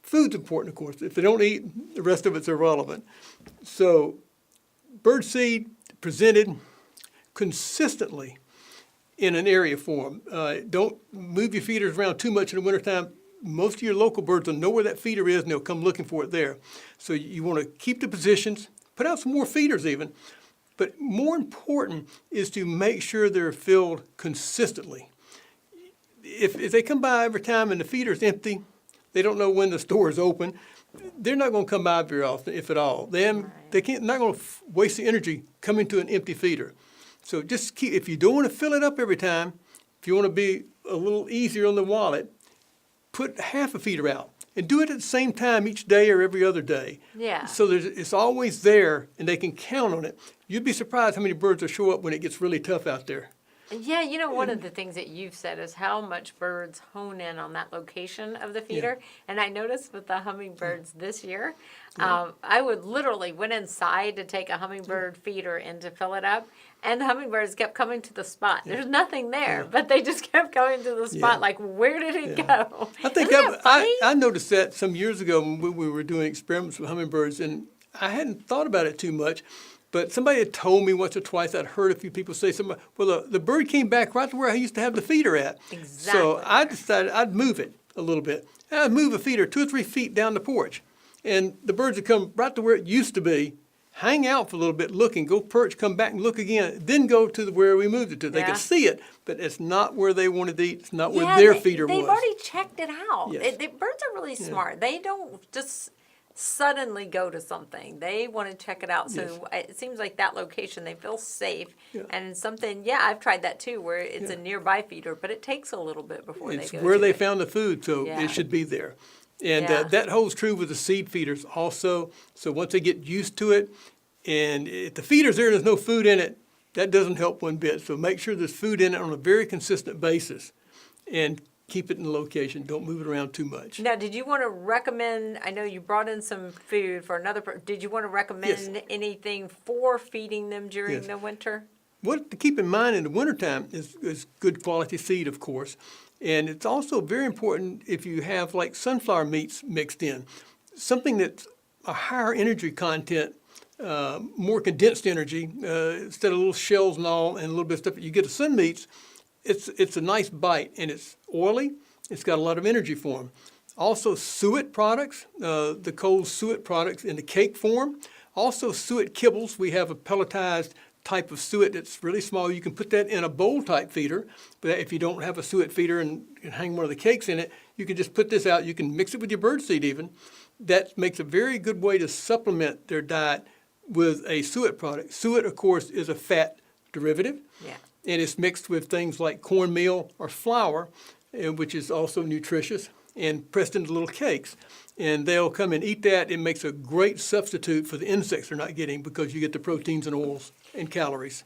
food's important, of course. If they don't eat, the rest of it's irrelevant. So bird seed presented consistently in an area for them. Don't move your feeders around too much in the wintertime. Most of your local birds will know where that feeder is, and they'll come looking for it there. So you want to keep the positions, put out some more feeders even. But more important is to make sure they're filled consistently. If they come by every time and the feeder's empty, they don't know when the store is open, they're not going to come by very often, if at all. They not going to waste the energy coming to an empty feeder. So just keep, if you don't want to fill it up every time, if you want to be a little easier on the wallet, put half a feeder out and do it at the same time each day or every other day. Yeah. So it's always there and they can count on it. You'd be surprised how many birds will show up when it gets really tough out there. Yeah, you know, one of the things that you've said is how much birds hone in on that location of the feeder. Yeah. And I noticed with the hummingbirds this year, I would literally went inside to take a hummingbird feeder in to fill it up, and the hummingbirds kept coming to the spot. There's nothing there, but they just kept going to the spot. Like, where did it go? I think I noticed that some years ago when we were doing experiments with hummingbirds, and I hadn't thought about it too much. But somebody had told me once or twice, I'd heard a few people say something, well, the bird came back right to where I used to have the feeder at. Exactly. So I decided I'd move it a little bit. I'd move a feeder 2 or 3 feet down the porch. And the birds would come right to where it used to be, hang out for a little bit, looking, go perch, come back and look again, then go to where we moved it to. They could see it, but it's not where they wanted to eat. It's not where their feeder was. They've already checked it out. Yes. Birds are really smart. They don't just suddenly go to something. They want to check it out. So it seems like that location, they feel safe. Yeah. And something, I've tried that too, where it's a nearby feeder, but it takes a little bit before they go to it. It's where they found the food, so it should be there. And that holds true with the seed feeders also. So once they get used to it, and if the feeder's there and there's no food in it, that doesn't help one bit. So make sure there's food in it on a very consistent basis. And keep it in the location. Don't move it around too much. Now, did you want to recommend, I know you brought in some food for another person, did you want to recommend anything for feeding them during the winter? What to keep in mind in the wintertime is good quality seed, of course. And it's also very important if you have like sunflower meats mixed in. Something that's a higher energy content, more condensed energy, instead of little shells and all and a little bit of stuff. You get the sun meats, it's a nice bite, and it's oily. It's got a lot of energy for them. Also, suet products, the cold suet products in the cake form. Also, suet kibbles. We have a pelletized type of suet that's really small. You can put that in a bowl-type feeder, but if you don't have a suet feeder and hang one of the cakes in it, you can just put this out. You can mix it with your birdseed even. That makes a very good way to supplement their diet with a suet product. Suet, of course, is a fat derivative. Yeah. And it's mixed with things like cornmeal or flour, which is also nutritious, and pressed into little cakes. And they'll come and eat that. It makes a great substitute for the insects they're not getting because you get the proteins and oils and calories.